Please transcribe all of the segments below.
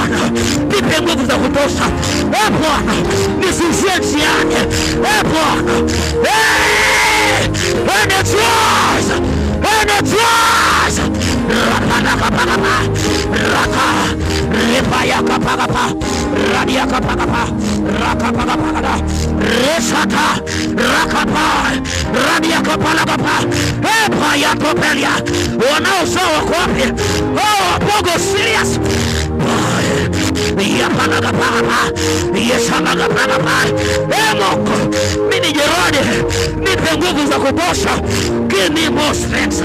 Bwana, nipe nguvu za kutosha. Bwana, nisishie njiani. Bwana, energize. Raka Ripaya Kapagapa Radia Kapagapa Raka Pagapagada Resata Rakapa Radia Kapalagapa Epaya Kopelia wanaosawa kwapi. Bogo serious. Yapalagapagapa Yesalagapagapa Emoko mini jerode nipe nguvu za kutosha. Give me more strength.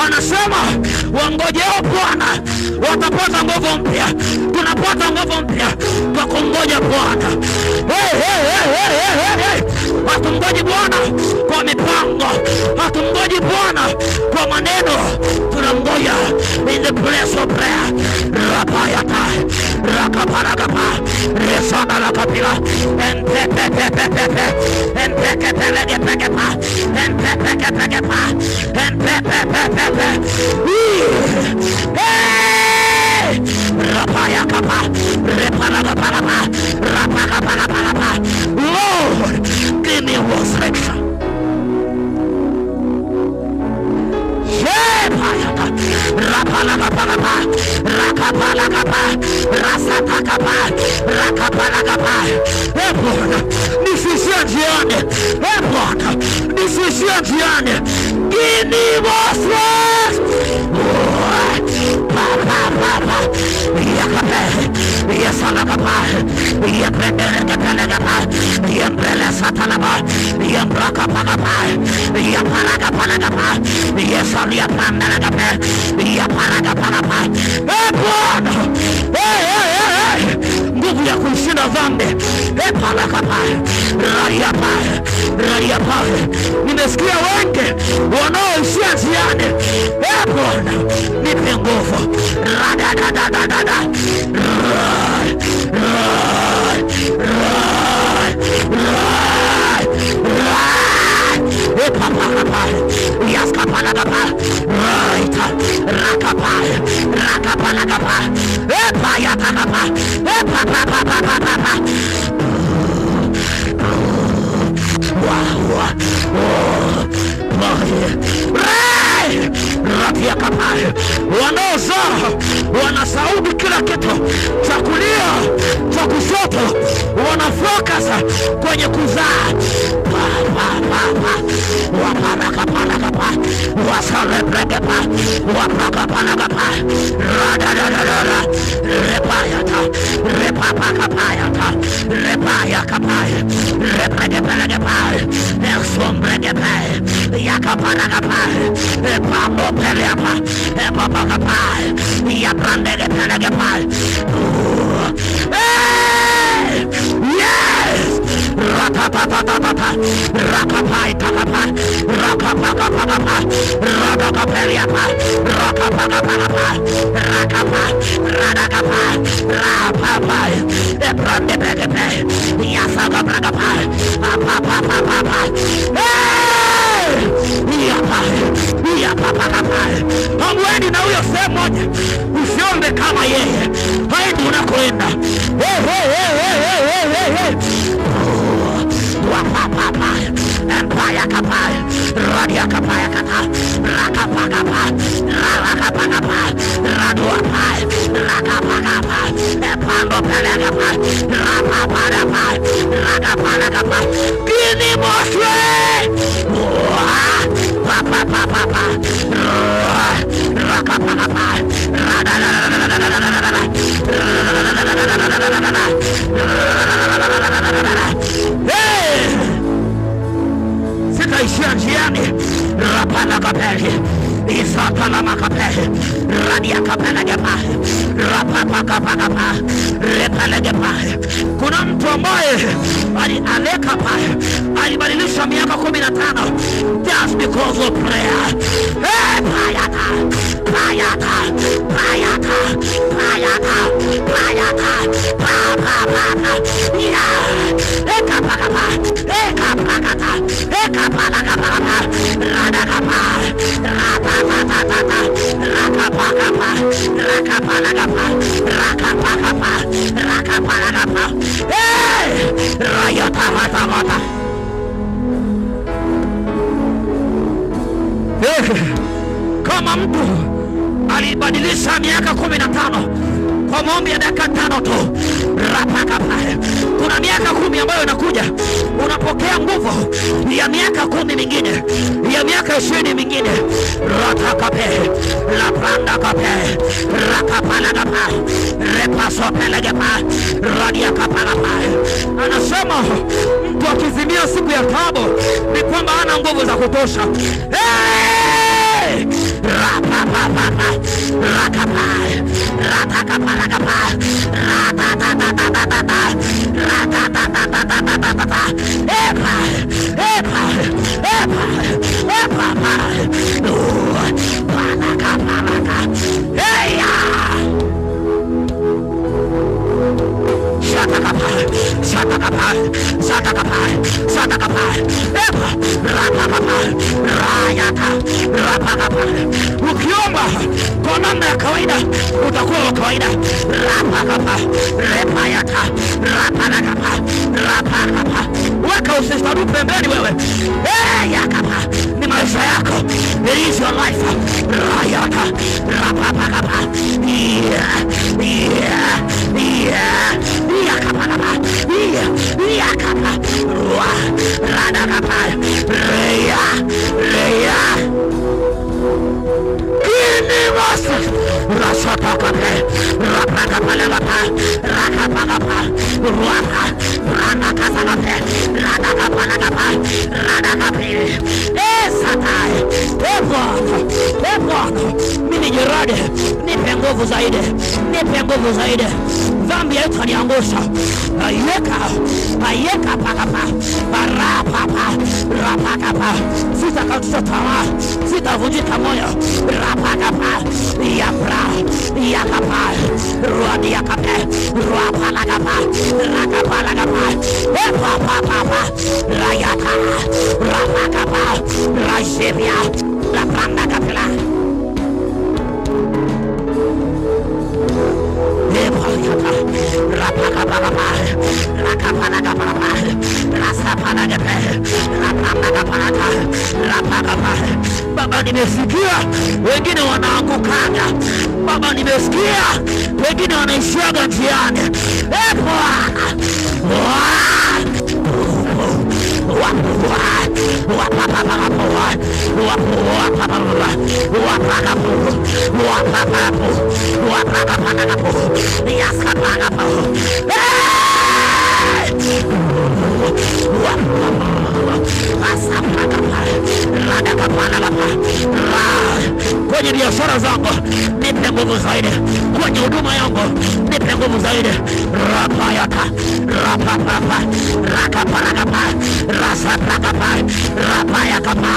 Anasema wangojeo Bwana watapata nguvu mpya. Tunapata nguvu mpya kwa kungoja Bwana. Hatungoji Bwana kwa mipango, hatungoji Bwana kwa maneno, tunamgoja in the place of prayer. Rapayata Rakaparagapa Resana Lakapila Empepepepepepe Empekepelegepegapa Empepekepegepa Empepepepepe Rapayakapa Repalagapalapa Rapakapalapalapa. Lord, give me more strength. Rapalagapalapa Rakapalagapa Rasatakapa Rakapalagapa. Bwana, nisishie njiani. Bwana, nisishie njiani. Give me more strength. Papa Yakape Yasalagapa Yapelagapa Yapela Satalaba Yaprakapalapa Yapalagapalagapa Yasalia Pandalagapa Yapalagapalapa. Bwana, nguvu ya kushinda dhambi. Epalagapa Rayapa. Nimesikia wengi wanaoishia njiani. Bwana, nipe nguvu. Radadadadada Yaskapalagapa Raita Rakapalagapa Epayatagapa Epapapapapapa. Wanaozaa wanasaubu kila kitu, cha kulia cha kushoto, wanafocus kwenye kuzaa. Wapalagapalagapa wasalebregapa wapakapalagapa radadadadada repayata repapakapayata repayakapaya repregepelagapa exombregapa yakapalagapa epamopeleapa epapakapa yaprandegepelagapa. Yes! Rakapapapapa Rakapaitapapa Rakapakapapa Rakapapeliapa Rakapakapapa Rakapa Radakapa Rapapa Eprandepelepe Yasagabrakapa Apapapapapa. Hamwendi na huyo sehemu moja, usiombe kama yeye. Haendi unakoenda. Wapapapa Empaya kapaya Radia kapaya kata Rakapakapa Rakapakapa Raduapaya Rakapakapa Epando pelegapa Rapapadapa Rakapalagapa. Gini moswe Papa Rakapakapa sitaishia njiani. Rapalagapeli Isapalamakapeli Radiakapelagapa Rapapakapakapa Repelagapa. Kuna mtu ambaye alekapa alibadilisha miaka 15 just because of prayer. Payata rakapalagapa, rakapakapa, rakapalagapa. Rayatamatama. Kama mtu alibadilisha miaka 15 kwa maombi ya dakika 5 tu, rapakapa. Kuna miaka 10 ambayo inakuja, unapokea nguvu ya miaka 10 mingine, ya miaka 20 mingine. Ratakape, laprandakape, rakapalagapa, repasopelagapa, radiakapalapa. Anasema mtu akizimia siku ya taabu ni kwamba hana nguvu za kutosha. Rapapapapa, rakapa, ratakapalagapa, ratatatatata, ratatatatata, epa, epa, epa, epa, palakapalaka, eya. Shatakapa, shatakapa, shatakapa, shatakapa, epa, rapapapa, rayata, rapakapa. Ukiomba kwa namna ya kawaida utakuwa wa kawaida. Rapakapa, repayata, rapakapa, rapakapa. Weka usistadu pembeni wewe. Yakapa, ni maisha yako. It is your life. Rayata, rapakapa. Yakapalapa, yakapa, radakapa, reya. Kinimasa, rasatakape, rapakapalapa, rakapakapa, ruapa, radakapalape, radakapalapa, radakape. Satai, Bwana, mimi jirade, nipe nguvu zaidi, nipe nguvu zaidi. Dhambi haitaniangusha. Ayeka pakapa, parapapa, rapakapa. Sitakatisha tamaa, sitavunjika moyo. Rapakapa, yapra, yakapa, ruadi yakape, ruapalagapa, rakapalagapa, epapapapa, rayata, rapakapa, rajebia, lapandakapela. Baba, nimesikia wengine wanaangukaga. Baba, nimesikia wengine wanaishiaga njiani. Kwenye biashara zangu nipe nguvu zaidi, kwenye huduma yangu nipe nguvu zaidi. Rapayaka, rapapapa, rakapalagapa, rasapakapa, rapayakapa,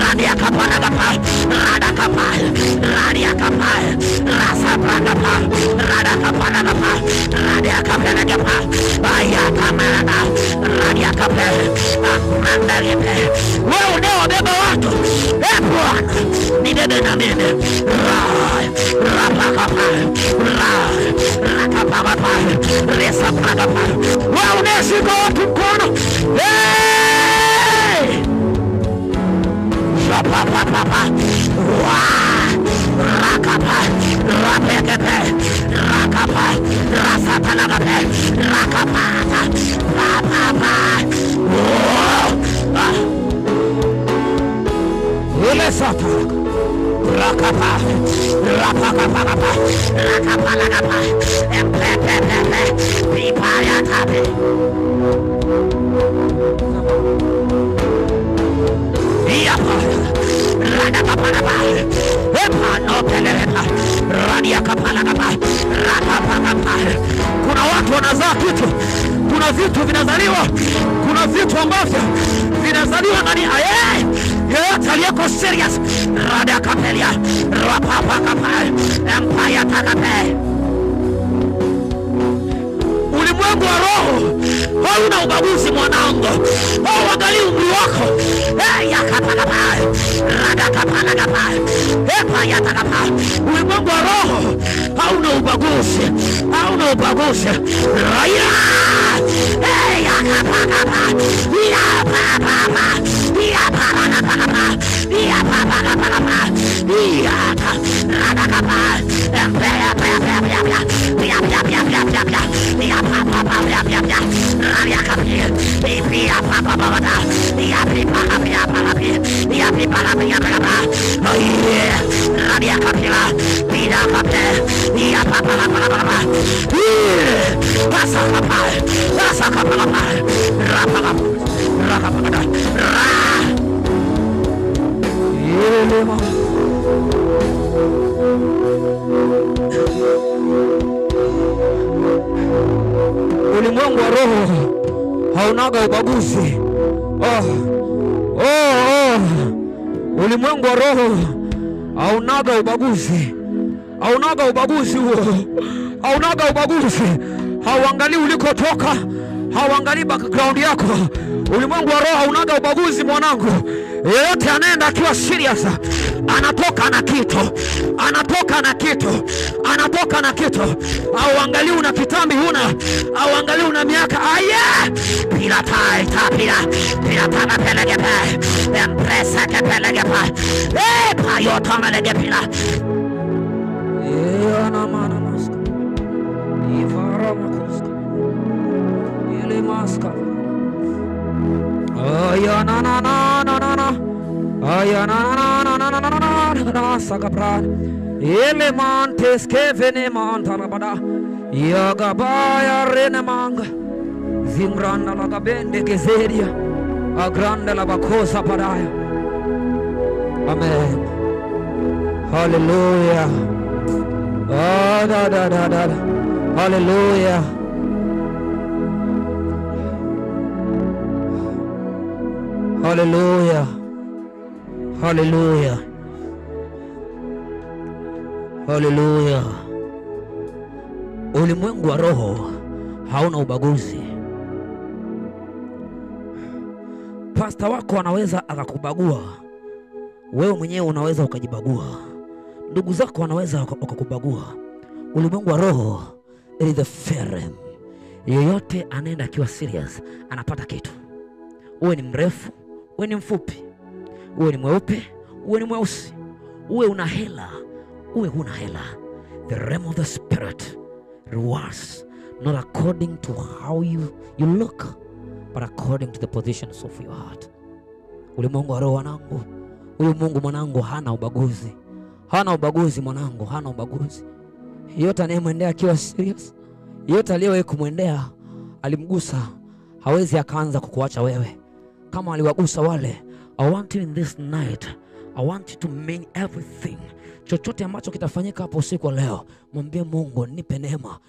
radiakapalagapa, radakapa, radiakapa, rasapakapa, radakapalagapa, radiakapalagapa, bayakamana, radiakapa, akumandaripe. Wewe unaobeba watu, Bwana, nibebe na mimi. Rapakapa, rakapakapa, resapakapa. Wewe unashika watu mkono. Rapapapa, rakapa, rapekepe, rakapa, rasapalagape, rakapata, rapapa. Sata, rakapa, rapakapa, rakapalagapa, empepepepe, ripayatape. Yapa, radakapalagapa, epanopelelepa, radiakapalagapa, rakapakapa. Kuna watu wanazaa kitu, kuna vitu vinazaliwa, kuna vitu ambavyo vinazaliwa ndani aye. Yoyote aliyeko serious, radakapelia, rapapakapa, empire takape. Ulimwengu wa roho hauna ubaguzi mwanangu. Angalia umri wako. Yakapalapa radakapalapa epa yatakapa. Ulimwengu wa roho hauna ubaguzi, hauna ubaguzi. Raia yakapalapa yapapapa yapapalapa yapapalapa yaka radakapa empea pea pea pea pea pea pea pea pea pea yapapapa pea pea pea radiakapia pia papa baba yapipala pia pala pia yapipala pia pala oye radiakapila pia papa yapapala pala pala pasa kapala rapala rapala yelema. Ulimwengu wa roho haunaga ubaguzi. Ulimwengu wa roho haunaga ubaguzi. Haunaga ubaguzi huo. Haunaga ubaguzi. Hauangalii ulikotoka, hauangalii background yako. Ulimwengu wa roho haunaga ubaguzi mwanangu. Yeyote anaenda akiwa serious, anatoka na kitu. Anatoka na kitu. Anatoka na kitu. Hauangalii una kitambi huna, hauangalii una miaka. Aya! Pila taita pila. Pila tana pelege pe. Empresa ke pelege pe. Payota melege pila. Yana mana maska. Ivara makoska. Ile maska. Aya na na na na na na. Aya na na na na na na na na na sakapra. Ile mantes kevene mantana bada. Yaga baya rene manga. Zimranda la gabende gezeria. Agranda la bakosa padaya. Amen. Hallelujah. Da da da da. Hallelujah. Hallelujah. Hallelujah. Hallelujah. Ulimwengu wa roho hauna ubaguzi. Pastor wako anaweza akakubagua. Wewe mwenyewe unaweza ukajibagua. Ndugu zako wanaweza wakakubagua. Ulimwengu wa roho is the fair. Yeyote anaenda akiwa serious anapata kitu. Uwe ni mrefu, uwe ni mfupi, uwe ni mweupe, uwe ni mweusi, uwe una hela, uwe huna hela. The realm of the spirit rewards not according to how you look, but according to the positions of your heart. Ulimwengu wa roho wanangu, huyu Mungu mwanangu hana ubaguzi. Hana ubaguzi mwanangu, hana ubaguzi. Yote anayemwendea akiwa serious, yote aliyewahi kumwendea alimgusa, hawezi akaanza kukuacha wewe kama aliwagusa wale. I want you in this night, I want you to mean everything. Chochote ambacho kitafanyika hapo usiku leo, mwambie Mungu nipe neema.